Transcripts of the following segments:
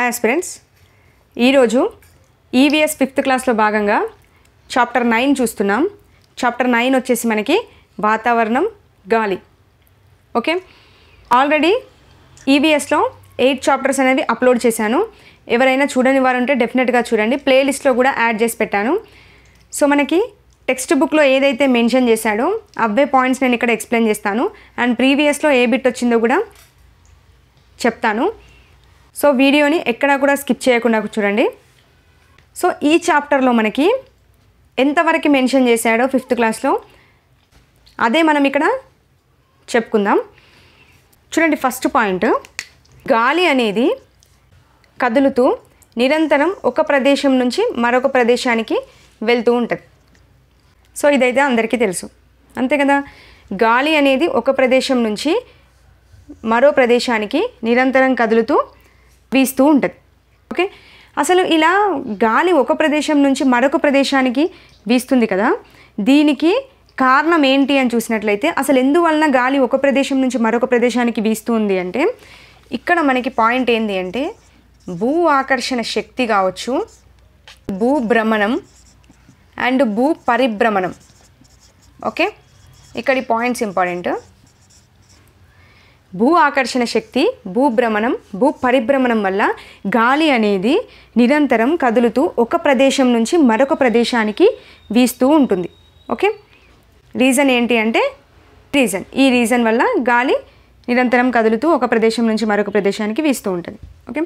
Aspirants ఈరోజు EVS 5th క్లాస్లో భాగంగా చాప్టర్ 9 చూస్తున్నాం. చాప్టర్ 9 వచ్చేసి మనకి వాతావరణం, గాలి. ఓకే, ఆల్రెడీ ఈవీఎస్లో 8 చాప్టర్స్ అనేవి అప్లోడ్ చేశాను. ఎవరైనా చూడని వారు ఉంటే డెఫినెట్గా చూడండి. ప్లేలిస్ట్లో కూడా యాడ్ చేసి పెట్టాను. సో మనకి టెక్స్ట్ బుక్లో ఏదైతే మెన్షన్ చేశాడో అవే పాయింట్స్ నేను ఇక్కడ ఎక్స్ప్లెయిన్ చేస్తాను. అండ్ ప్రీవియస్లో ఏ బిట్ వచ్చిందో కూడా చెప్తాను. సో వీడియోని ఎక్కడా కూడా స్కిప్ చేయకుండా చూడండి. సో ఈ చాప్టర్లో మనకి ఎంతవరకు మెన్షన్ చేశాడో 5th క్లాస్లో అదే మనం ఇక్కడ చెప్పుకుందాం. చూడండి, ఫస్ట్ పాయింట్, గాలి అనేది కదులుతూ నిరంతరం ఒక ప్రదేశం నుంచి మరొక ప్రదేశానికి వెళ్తూ ఉంటుంది. సో ఇదైతే అందరికీ తెలుసు, అంతే కదా. గాలి అనేది ఒక ప్రదేశం నుంచి మరో ప్రదేశానికి నిరంతరం కదులుతూ వీస్తూ ఉంటుంది. ఓకే, అసలు ఇలా గాలి ఒక ప్రదేశం నుంచి మరొక ప్రదేశానికి వీస్తుంది కదా, దీనికి కారణం ఏంటి అని చూసినట్లయితే అసలు ఎందువలన గాలి ఒక ప్రదేశం నుంచి మరొక ప్రదేశానికి వీస్తుంది అంటే ఇక్కడ మనకి పాయింట్ ఏంటి అంటే భూ ఆకర్షణ శక్తి కావచ్చు, భూభ్రమణం అండ్ భూ పరిభ్రమణం. ఓకే, ఇక్కడ ఈ పాయింట్స్ ఇంపార్టెంట్. భూ ఆకర్షణ శక్తి, భూభ్రమణం, భూ పరిభ్రమణం వల్ల గాలి అనేది నిరంతరం కదులుతూ ఒక ప్రదేశం నుంచి మరొక ప్రదేశానికి వీస్తూ ఉంటుంది. ఓకే, రీజన్ ఏంటి అంటే ఈ రీజన్ వల్ల గాలి నిరంతరం కదులుతూ ఒక ప్రదేశం నుంచి మరొక ప్రదేశానికి వీస్తూ ఉంటుంది. ఓకే,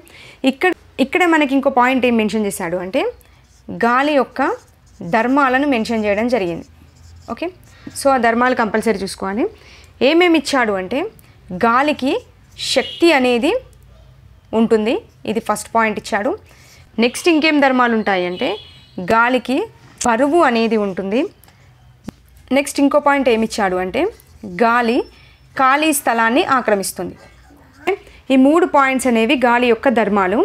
ఇక్కడ మనకి ఇంకో పాయింట్ ఏం మెన్షన్ చేశాడు అంటే గాలి యొక్క ధర్మాలను మెన్షన్ చేయడం జరిగింది. ఓకే, సో ఆ ధర్మాలు కంపల్సరీ చూసుకోవాలి. ఏమేమి ఇచ్చాడు అంటే గాలికి శక్తి అనేది ఉంటుంది, ఇది ఫస్ట్ పాయింట్ ఇచ్చాడు. నెక్స్ట్ ఇంకేం ధర్మాలు ఉంటాయి అంటే గాలికి బరువు అనేది ఉంటుంది. నెక్స్ట్ ఇంకో పాయింట్ ఏమి ఇచ్చాడు అంటే గాలి ఖాళీ స్థలాన్ని ఆక్రమిస్తుంది. ఈ 3 పాయింట్స్ అనేవి గాలి యొక్క ధర్మాలు.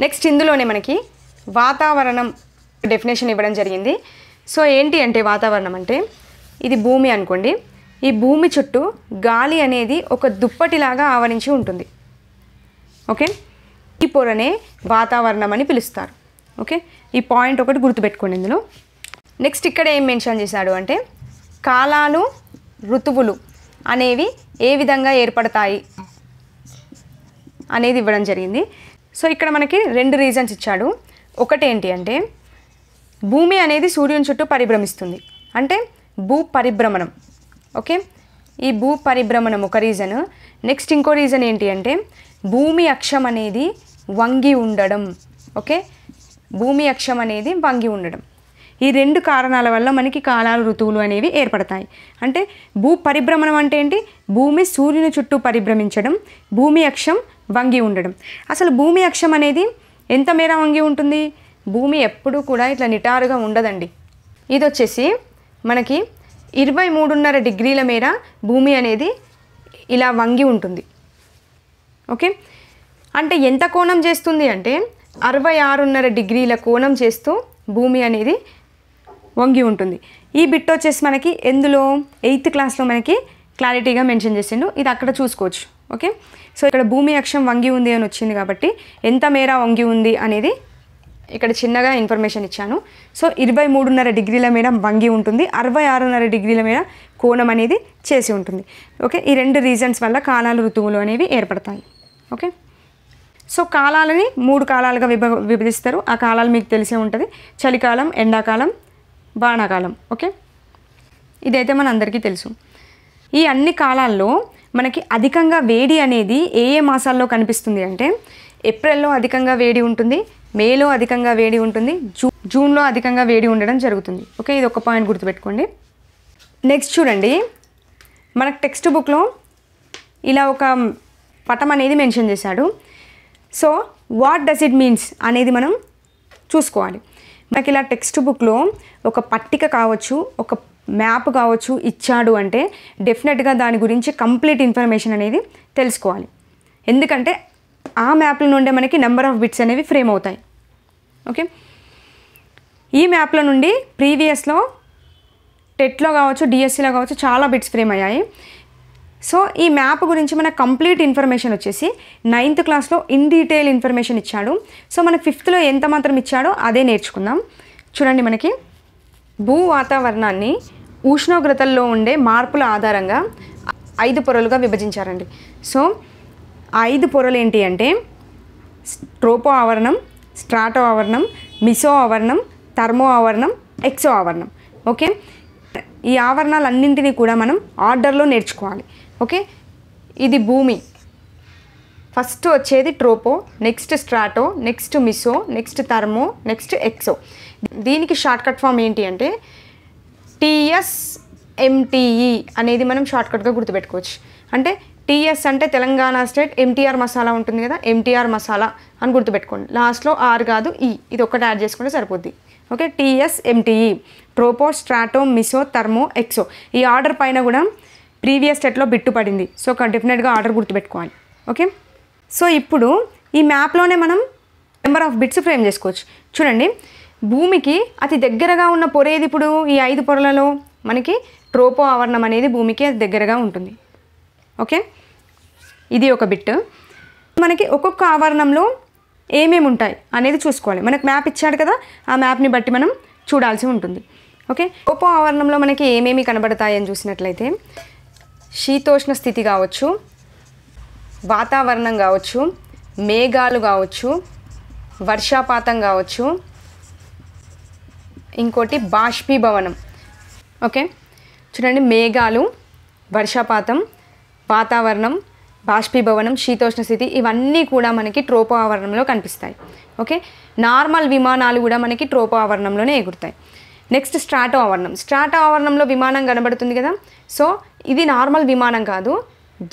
నెక్స్ట్ ఇందులోనే మనకి వాతావరణం డెఫినేషన్ ఇవ్వడం జరిగింది. సో ఏంటి అంటే వాతావరణం అంటే ఇది భూమి అనుకోండి, ఈ భూమి చుట్టూ గాలి అనేది ఒక దుప్పటిలాగా ఆవరించి ఉంటుంది. ఓకే, ఈ పొరనే వాతావరణం అని పిలుస్తారు. ఓకే, ఈ పాయింట్ ఒకటి గుర్తుపెట్టుకోండి ఇందులో. నెక్స్ట్ ఇక్కడ ఏం మెన్షన్ చేశాడు అంటే కాలాలు, ఋతువులు అనేవి ఏ విధంగా ఏర్పడతాయి అనేది ఇవ్వడం జరిగింది. సో ఇక్కడ మనకి 2 రీజన్స్ ఇచ్చాడు. ఒకటి ఏంటి అంటే భూమి అనేది సూర్యుని చుట్టూ పరిభ్రమిస్తుంది, అంటే భూ పరిభ్రమణం. ఓకే, ఈ భూ పరిభ్రమణం ఒక రీజన్. నెక్స్ట్ ఇంకో రీజన్ ఏంటి అంటే భూమి అక్షం అనేది వంగి ఉండడం. ఓకే, భూమి అక్షం అనేది వంగి ఉండడం. ఈ 2 కారణాల వల్ల మనకి కాలాలు, ఋతువులు అనేవి ఏర్పడతాయి. అంటే భూ పరిభ్రమణం అంటే ఏంటి, భూమి సూర్యుని చుట్టూ పరిభ్రమించడం, భూమి అక్షం వంగి ఉండడం. అసలు భూమి అక్షం అనేది ఎంత మేర వంగి ఉంటుంది? భూమి ఎప్పుడూ కూడా ఇట్లా నిటారుగా ఉండదండి. ఇది వచ్చేసి మనకి 23.5 డిగ్రీల మేర భూమి అనేది ఇలా వంగి ఉంటుంది. ఓకే, అంటే ఎంత కోణం చేస్తుంది అంటే 66.5 డిగ్రీల కోణం చేస్తూ భూమి అనేది వంగి ఉంటుంది. ఈ బిట్ వచ్చేసి మనకి ఎందులో 8th క్లాస్లో మనకి క్లారిటీగా మెన్షన్ చేసిండు, ఇది అక్కడ చూసుకోవచ్చు. ఓకే, సో ఇక్కడ భూమి అక్షం వంగి ఉంది అని వచ్చింది కాబట్టి ఎంత మేర వంగి ఉంది అనేది ఇక్కడ చిన్నగా ఇన్ఫర్మేషన్ ఇచ్చాను. సో 23.5 డిగ్రీల మేర వంగి ఉంటుంది, 66.5 డిగ్రీల మేర కోణం అనేది చేసి ఉంటుంది. ఓకే, ఈ 2 రీజన్స్ వల్ల కాలాలు, ఋతువులు అనేవి ఏర్పడతాయి. ఓకే, సో కాలాలని 3 కాలాలుగా విభజిస్తారు. ఆ కాలాలు మీకు తెలిసే ఉంటుంది, చలికాలం, ఎండాకాలం, వానాకాలం. ఓకే, ఇదైతే మన అందరికీ తెలుసు. ఈ అన్ని కాలాల్లో మనకి అధికంగా వేడి అనేది ఏ మాసాల్లో కనిపిస్తుంది అంటే ఏప్రిల్లో అధికంగా వేడి ఉంటుంది, మేలో అధికంగా వేడి ఉంటుంది, జూన్లో అధికంగా వేడి ఉండడం జరుగుతుంది. ఓకే, ఇది ఒక పాయింట్ గుర్తుపెట్టుకోండి. నెక్స్ట్ చూడండి, మనకు టెక్స్ట్ బుక్లో ఇలా ఒక పటం అనేది మెన్షన్ చేశాడు. So what does it means అనేది మనం చూసుకోవాలి. మనకి ఇలా టెక్స్ట్ బుక్లో ఒక పట్టిక కావచ్చు, ఒక మ్యాప్ కావచ్చు ఇచ్చాడు అంటే డెఫినెట్గా దాని గురించి కంప్లీట్ ఇన్ఫర్మేషన్ అనేది తెలుసుకోవాలి. ఎందుకంటే ఆ మ్యాప్ల నుండే మనకి నెంబర్ ఆఫ్ బిట్స్ అనేవి ఫ్రేమ్ అవుతాయి. ఓకే, ఈ మ్యాప్ల నుండి ప్రీవియస్లో టెట్లో కావచ్చు, డిఎస్సిలో కావచ్చు చాలా బిట్స్ ఫ్రేమ్ అయ్యాయి. సో ఈ మ్యాప్ గురించి మన కంప్లీట్ ఇన్ఫర్మేషన్ వచ్చేసి 9th క్లాస్లో ఇన్ డీటెయిల్ ఇన్ఫర్మేషన్ ఇచ్చాడు. సో మనకి 5th ఎంత మాత్రం ఇచ్చాడో అదే నేర్చుకుందాం. చూడండి, మనకి భూ వాతావరణాన్ని ఉష్ణోగ్రతల్లో ఉండే మార్పుల ఆధారంగా 5 పొరలుగా విభజించారండి. సో 5 పొరలు ఏంటి అంటే ట్రోపో ఆవరణం, స్ట్రాటో ఆవరణం, మిసో ఆవరణం, థర్మో ఆవరణం, ఎక్సో ఆవరణం. ఓకే, ఈ ఆవరణాలన్నింటినీ కూడా మనం ఆర్డర్లో నేర్చుకోవాలి. ఓకే, ఇది భూమి, ఫస్ట్ వచ్చేది tropo, next strato, next meso, next thermo, next exo. దీనికి షార్ట్కట్ ఫామ్ ఏంటి అంటే TSMTE అనేది మనం షార్ట్కట్గా గుర్తుపెట్టుకోవచ్చు. అంటే TS అంటే తెలంగాణ స్టేట్, MTR మసాలా ఉంటుంది కదా, MTR మసాలా అని గుర్తుపెట్టుకోండి. లాస్ట్లో R కాదు E, ఇది ఒక్కటి యాడ్ చేసుకుంటే సరిపోద్ది. Okay, TSMTE tropo, strato, meso, thermo, exo. ఈ ఆర్డర్ పైన కూడా ప్రీవియస్ స్టెట్లో బిట్టు పడింది. సో డెఫినెట్గా ఆర్డర్ గుర్తుపెట్టుకోవాలి. ఓకే, సో ఇప్పుడు ఈ మ్యాప్లోనే మనం నెంబర్ ఆఫ్ బిట్స్ ఫ్రేమ్ చేసుకోవచ్చు. చూడండి, భూమికి అతి దగ్గరగా ఉన్న పొర ఏది? ఇప్పుడు ఈ 5 పొరలలో మనకి ట్రోపో ఆవరణం అనేది భూమికి అతి దగ్గరగా ఉంటుంది. ఓకే, ఇది ఒక బిట్. మనకి ఒక్కొక్క ఆవరణంలో ఏమేమి ఉంటాయి అనేది చూసుకోవాలి. మనకు మ్యాప్ ఇచ్చాడు కదా, ఆ మ్యాప్ని బట్టి మనం చూడాల్సి ఉంటుంది. ఓకే, ట్రోపో ఆవరణంలో మనకి ఏమేమి కనబడతాయి అని చూసినట్లయితే శీతోష్ణ స్థితి కావచ్చు, వాతావరణం కావచ్చు, మేఘాలు కావచ్చు, వర్షాపాతం కావచ్చు, ఇంకోటి బాష్పీభవనం. ఓకే, చూడండి, మేఘాలు, వర్షపాతం, వాతావరణం, బాష్పీభవనం, శీతోష్ణ స్థితి, ఇవన్నీ కూడా మనకి ట్రోపో ఆవరణంలో కనిపిస్తాయి. ఓకే, నార్మల్ విమానాలు కూడా మనకి ట్రోపో ఆవరణంలోనే ఎగురుతాయి. నెక్స్ట్ స్ట్రాటో ఆవరణం. స్ట్రాటో ఆవరణంలో విమానం కనబడుతుంది కదా, సో ఇది నార్మల్ విమానం కాదు,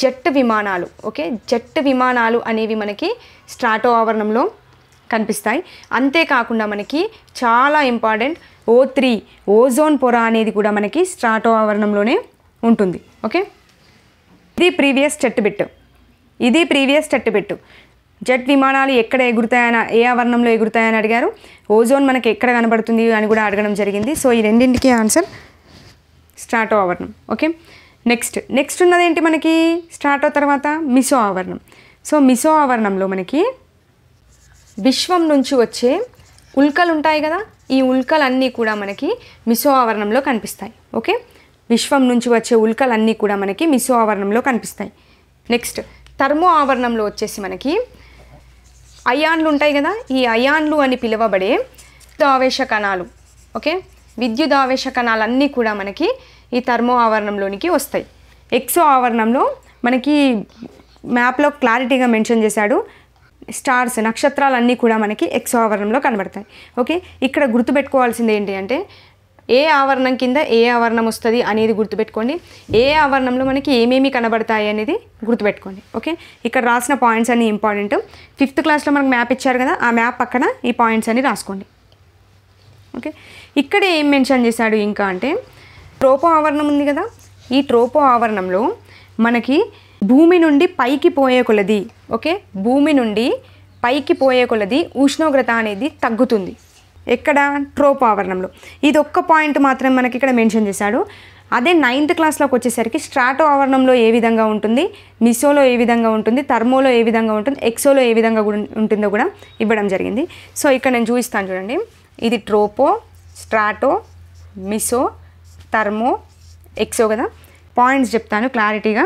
జెట్ విమానాలు. ఓకే, జెట్ విమానాలు అనేవి మనకి స్ట్రాటో ఆవరణంలో కనిపిస్తాయి. అంతేకాకుండా మనకి చాలా ఇంపార్టెంట్ O3 ఓజోన్ పొర అనేది కూడా మనకి స్ట్రాటో ఆవరణంలోనే ఉంటుంది. ఓకే, ఇది ప్రీవియస్ స్టెట్ బిట్. జెట్ విమానాలు ఎక్కడ ఎగురుతాయని, ఏ ఆవరణంలో ఎగురుతాయని అడిగారు. ఓజోన్ మనకి ఎక్కడ కనబడుతుంది అని కూడా అడగడం జరిగింది. సో ఈ రెండింటికి ఆన్సర్ స్ట్రాటో ఆవరణం. ఓకే, నెక్స్ట్ ఉన్నది ఏంటి మనకి స్ట్రాటో తర్వాత మిసో ఆవరణం. సో మిసో ఆవరణంలో మనకి విశ్వం నుంచి వచ్చే ఉల్కలు ఉంటాయి కదా, ఈ ఉల్కలన్నీ కూడా మనకి మిసో ఆవరణంలో కనిపిస్తాయి. ఓకే, విశ్వం నుంచి వచ్చే ఉల్కలన్నీ కూడా మనకి మిసో ఆవరణంలో కనిపిస్తాయి. నెక్స్ట్ థర్మో ఆవరణంలో వచ్చేసి మనకి అయాన్లు ఉంటాయి కదా, ఈ అయాన్లు అని పిలువబడే విద్యుదావేశ కణాలు. ఓకే, విద్యుదావేశ కణాలన్నీ కూడా మనకి ఈ థర్మో ఆవరణంలోనికి వస్తాయి. ఎక్సో ఆవరణంలో మనకి మ్యాప్లో క్లారిటీగా మెన్షన్ చేశాడు, స్టార్స్, నక్షత్రాలన్నీ కూడా మనకి ఎక్సో ఆవరణంలో కనబడతాయి. ఓకే, ఇక్కడ గుర్తుపెట్టుకోవాల్సింది ఏంటి అంటే ఏ ఆవరణం కింద ఏ ఆవరణం వస్తుంది అనేది గుర్తుపెట్టుకోండి. ఏ ఆవరణంలో మనకి ఏమేమి కనబడతాయి అనేది గుర్తుపెట్టుకోండి. ఓకే, ఇక్కడ రాసిన పాయింట్స్ అన్నీ ఇంపార్టెంట్. 5th క్లాస్లో మనకు మ్యాప్ ఇచ్చారు కదా, ఆ మ్యాప్ పక్కన ఈ పాయింట్స్ అన్ని రాసుకోండి. ఓకే, ఇక్కడ ఏం మెన్షన్ చేశాడు ఇంకా అంటే ట్రోపో ఆవరణం ఉంది కదా, ఈ ట్రోపో ఆవరణంలో మనకి భూమి నుండి పైకి పోయే కొలది, ఓకే, భూమి నుండి పైకి పోయే కొలది ఉష్ణోగ్రత అనేది తగ్గుతుంది. ఎక్కడ? ట్రోపో ఆవరణంలో. ఇది ఒక్క పాయింట్ మాత్రం మనకి ఇక్కడ మెన్షన్ చేశాడు. అదే 9th క్లాస్లోకి వచ్చేసరికి స్ట్రాటో ఆవరణంలో ఏ విధంగా ఉంటుంది, మిసోలో ఏ విధంగా ఉంటుంది, థర్మోలో ఏ విధంగా ఉంటుంది, ఎక్సోలో ఏ విధంగా ఉంటుందో కూడా ఇవ్వడం జరిగింది. సో ఇక్కడ నేను చూపిస్తాను చూడండి, ఇది ట్రోపో, స్ట్రాటో, మిసో, థర్మో, ఎక్సో కదా. పాయింట్స్ చెప్తాను, క్లారిటీగా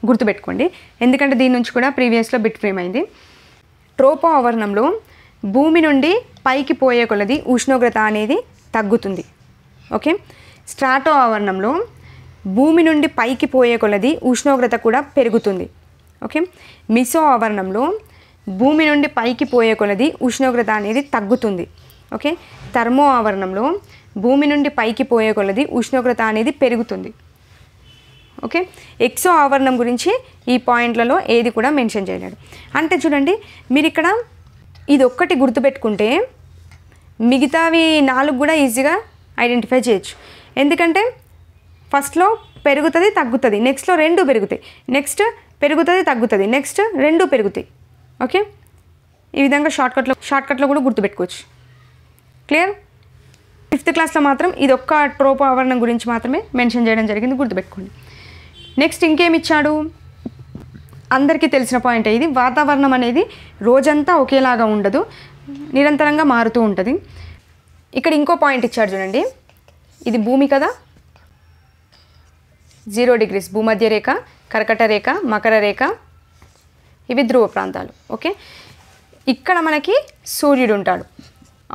గుర్తుపెట్టుకోండి, ఎందుకంటే దీని నుంచి కూడా ప్రీవియస్లో బిట్ ఫ్రేమ్ అయింది. ట్రోపో ఆవరణంలో భూమి నుండి పైకి పోయే కొలది ఉష్ణోగ్రత అనేది తగ్గుతుంది. ఓకే, స్ట్రాటో ఆవరణంలో భూమి నుండి పైకి పోయే కొలది ఉష్ణోగ్రత కూడా పెరుగుతుంది. ఓకే, మిసో ఆవరణంలో భూమి నుండి పైకి పోయే కొలది ఉష్ణోగ్రత అనేది తగ్గుతుంది. ఓకే, థర్మో ఆవరణంలో భూమి నుండి పైకి పోయే కొలది ఉష్ణోగ్రత అనేది పెరుగుతుంది. ఓకే, ఎక్సో ఆవరణం గురించి ఈ పాయింట్లలో ఏది కూడా మెన్షన్ చేయలేడు. అంటే చూడండి, మీరు ఇక్కడ ఇది ఒక్కటి గుర్తుపెట్టుకుంటే మిగతావి 4 కూడా ఈజీగా ఐడెంటిఫై చేయొచ్చు. ఎందుకంటే ఫస్ట్లో పెరుగుతుంది తగ్గుతుంది, నెక్స్ట్లో 2 పెరుగుతాయి, నెక్స్ట్ పెరుగుతుంది తగ్గుతుంది, నెక్స్ట్ 2 పెరుగుతాయి. ఓకే, ఈ విధంగా షార్ట్కట్లో కూడా గుర్తుపెట్టుకోవచ్చు. క్లియర్? 5th క్లాస్లో మాత్రం ఇది ఒక్క ట్రోపో ఆవరణం గురించి మాత్రమే మెన్షన్ చేయడం జరిగింది, గుర్తుపెట్టుకోండి. నెక్స్ట్ ఇంకేమి ఇచ్చాడు, అందరికీ తెలిసిన పాయింట్ ఇది, వాతావరణం అనేది రోజంతా ఒకేలాగా ఉండదు, నిరంతరంగా మారుతూ ఉంటుంది. ఇక్కడ ఇంకో పాయింట్ ఇచ్చాడు చూడండి, ఇది భూమి కదా, 0 degrees భూమధ్య రేఖ, కర్కట రేఖ, మకర రేఖ, ఇవి ధ్రువ ప్రాంతాలు. ఓకే, ఇక్కడ మనకి సూర్యుడు ఉంటాడు,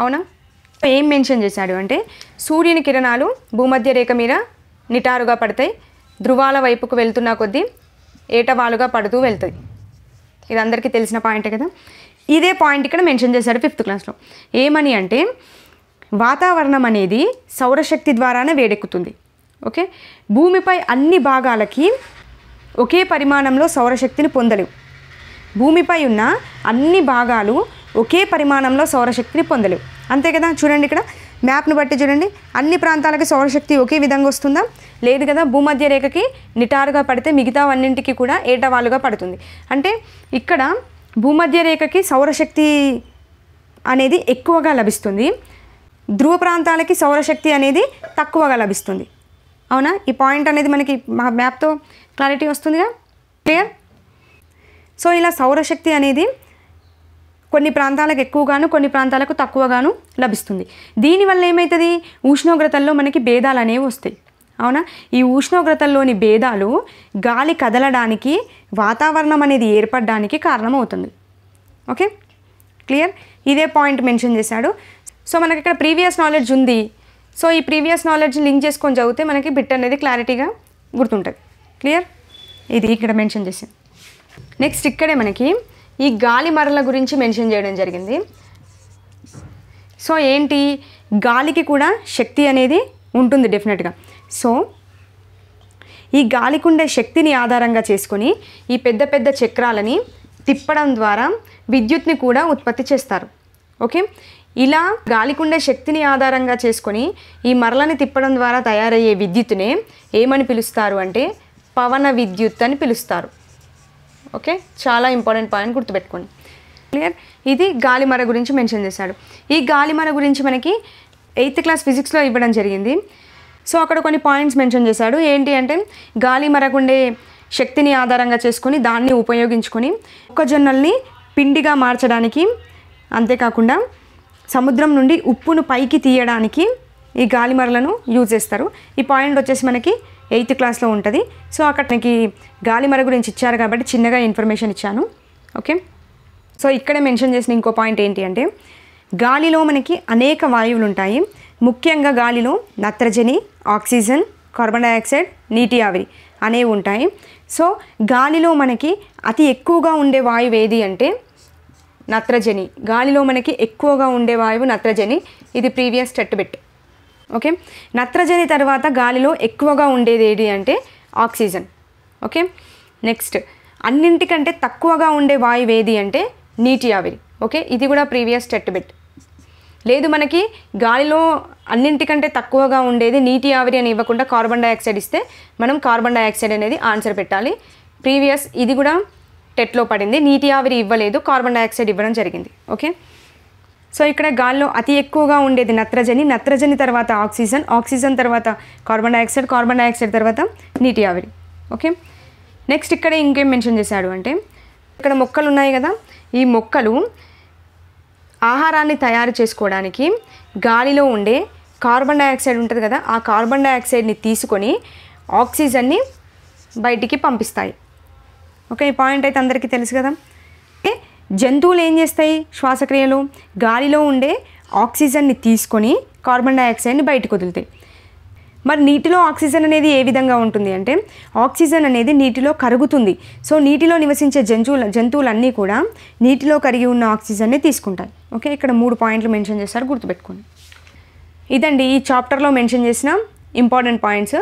అవునా. ఏం మెన్షన్ చేశాడు అంటే సూర్యుని కిరణాలు భూమధ్య రేఖ మీద నిటారుగా పడతాయి, ధ్రువాల వైపుకు వెళ్తున్న కొద్దీ ఏటవాలుగా పడుతూ వెళ్తుంది. ఇది అందరికీ తెలిసిన పాయింటే కదా. ఇదే పాయింట్ ఇక్కడ మెన్షన్ చేశాడు 5th క్లాస్లో. ఏమని అంటే వాతావరణం అనేది సౌరశక్తి ద్వారానే వేడెక్కుతుంది. ఓకే, భూమిపై అన్ని భాగాలకి ఒకే పరిమాణంలో సౌరశక్తిని పొందలేవు. భూమిపై ఉన్న అన్ని భాగాలు ఒకే పరిమాణంలో సౌరశక్తిని పొందలేవు, అంతే కదా. చూడండి ఇక్కడ మ్యాప్ను బట్టి చూడండి, అన్ని ప్రాంతాలకి సౌరశక్తి ఒకే విధంగా వస్తుందా, లేదు కదా. భూమధ్య రేఖకి నిటారుగా పడితే మిగతావన్నింటికి కూడా ఏటవాలుగా పడుతుంది. అంటే ఇక్కడ భూమధ్య రేఖకి సౌరశక్తి అనేది ఎక్కువగా లభిస్తుంది, ధ్రువ ప్రాంతాలకి సౌరశక్తి అనేది తక్కువగా లభిస్తుంది, అవునా. ఈ పాయింట్ అనేది మనకి మా మ్యాప్తో క్లారిటీ వస్తుందిగా, క్లియర్. సో ఇలా సౌరశక్తి అనేది కొన్ని ప్రాంతాలకు ఎక్కువగాను కొన్ని ప్రాంతాలకు తక్కువగాను లభిస్తుంది. దీనివల్ల ఏమవుతుంది, ఉష్ణోగ్రతల్లో మనకి భేదాలు అనేవి వస్తాయి, అవునా. ఈ ఉష్ణోగ్రతల్లోని భేదాలు గాలి కదలడానికి, వాతావరణం అనేది ఏర్పడడానికి కారణమవుతుంది. Okay, clear. ఇదే పాయింట్ మెన్షన్ చేశాడు. సో మనకి ఇక్కడ ప్రీవియస్ నాలెడ్జ్ ఉంది, సో ఈ ప్రీవియస్ నాలెడ్జ్ లింక్ చేసుకొని చదివితే మనకి బిట్ అనేది క్లారిటీగా గుర్తుంటుంది, క్లియర్. ఇది ఇక్కడ మెన్షన్ చేసింది. నెక్స్ట్ ఇక్కడే మనకి ఈ గాలి మరల గురించి మెన్షన్ చేయడం జరిగింది. సో ఏంటి, గాలికి కూడా శక్తి అనేది ఉంటుంది డెఫినెట్గా. సో ఈ గాలికి ఉండే శక్తిని ఆధారంగా చేసుకొని ఈ పెద్ద పెద్ద చక్రాలని తిప్పడం ద్వారా విద్యుత్ని కూడా ఉత్పత్తి చేస్తారు. ఓకే, ఇలా గాలికి ఉండే శక్తిని ఆధారంగా చేసుకొని ఈ మరలని తిప్పడం ద్వారా తయారయ్యే విద్యుత్తునే ఏమని పిలుస్తారు అంటే పవన విద్యుత్ అని పిలుస్తారు. ఓకే, చాలా ఇంపార్టెంట్ పాయింట్ గుర్తుపెట్టుకోండి, క్లియర్. ఇది గాలిమర గురించి మెన్షన్ చేశాడు. ఈ గాలిమర గురించి మనకి 8th క్లాస్ ఫిజిక్స్లో ఇవ్వడం జరిగింది. సో అక్కడ కొన్ని పాయింట్స్ మెన్షన్ చేశాడు. ఏంటి అంటే గాలిమరకు ఉండే శక్తిని ఆధారంగా చేసుకొని దాన్ని ఉపయోగించుకొని మొక్కజొన్నల్ని పిండిగా మార్చడానికి, అంతేకాకుండా సముద్రం నుండి ఉప్పును పైకి తీయడానికి ఈ గాలిమరలను యూజ్ చేస్తారు. ఈ పాయింట్ వచ్చేసి మనకి 8th క్లాస్లో ఉంటుంది. సో అక్కడ మనకి గాలిమర గురించి ఇచ్చారు కాబట్టి చిన్నగా ఇన్ఫర్మేషన్ ఇచ్చాను. ఓకే, సో ఇక్కడే మెన్షన్ చేసిన ఇంకో పాయింట్ ఏంటి అంటే గాలిలో మనకి అనేక వాయువులు ఉంటాయి. ముఖ్యంగా గాలిలో నత్రజని, ఆక్సిజన్, కార్బన్ డైఆక్సైడ్, నీటి ఆవిరి అనేవి ఉంటాయి. సో గాలిలో మనకి అతి ఎక్కువగా ఉండే వాయువు ఏది అంటే నత్రజని. గాలిలో మనకి ఎక్కువగా ఉండే వాయువు నత్రజని. ఇది ప్రీవియస్ టెట్ బిట్. ఓకే, నత్రజని తర్వాత గాలిలో ఎక్కువగా ఉండేది ఏది అంటే ఆక్సిజన్. ఓకే, నెక్స్ట్ అన్నింటికంటే తక్కువగా ఉండే వాయువు ఏది అంటే నీటి ఆవిరి. ఓకే, ఇది కూడా ప్రీవియస్ టెట్ బిట్. లేదు మనకి గాలిలో అన్నింటికంటే తక్కువగా ఉండేది నీటి ఆవిరి అని ఇవ్వకుండా కార్బన్ డైఆక్సైడ్ ఇస్తే మనం కార్బన్ డైఆక్సైడ్ అనేది ఆన్సర్ పెట్టాలి. ప్రీవియస్ ఇది కూడా టెట్లో పడింది, నీటి ఆవిరి ఇవ్వలేదు, కార్బన్ డైఆక్సైడ్ ఇవ్వడం జరిగింది. ఓకే, సో ఇక్కడ గాలిలో అతి ఎక్కువగా ఉండేది నత్రజని, నత్రజని తర్వాత ఆక్సిజన్, ఆక్సిజన్ తర్వాత కార్బన్ డైఆక్సైడ్, కార్బన్ డైఆక్సైడ్ తర్వాత నీటి ఆవిరి. ఓకే, నెక్స్ట్ ఇక్కడ ఇంకేం మెన్షన్ చేశాడు అంటే ఇక్కడ మొక్కలు ఉన్నాయి కదా, ఈ మొక్కలు ఆహారాన్ని తయారు చేసుకోవడానికి గాలిలో ఉండే కార్బన్ డైఆక్సైడ్ ఉంటుంది కదా, ఆ కార్బన్ డైఆక్సైడ్ని తీసుకొని ఆక్సిజన్ని బయటికి పంపిస్తాయి. ఓకే, ఈ పాయింట్ అయితే అందరికీ తెలుసు కదా. ఓకే, జంతువులు ఏం చేస్తాయి శ్వాసక్రియలో గాలిలో ఉండే ఆక్సిజన్ని తీసుకొని కార్బన్ డైఆక్సైడ్ని బయటకు వదులుతాయి. మరి నీటిలో ఆక్సిజన్ అనేది ఏ విధంగా ఉంటుంది అంటే ఆక్సిజన్ అనేది నీటిలో కరుగుతుంది. సో నీటిలో నివసించే జంతువులన్నీ కూడా నీటిలో కరిగి ఉన్న ఆక్సిజన్ని తీసుకుంటాయి. ఓకే, ఇక్కడ 3 పాయింట్లు మెన్షన్ చేశారు, గుర్తుపెట్టుకోండి. ఇదండి ఈ చాప్టర్లో మెన్షన్ చేసిన ఇంపార్టెంట్ పాయింట్స్.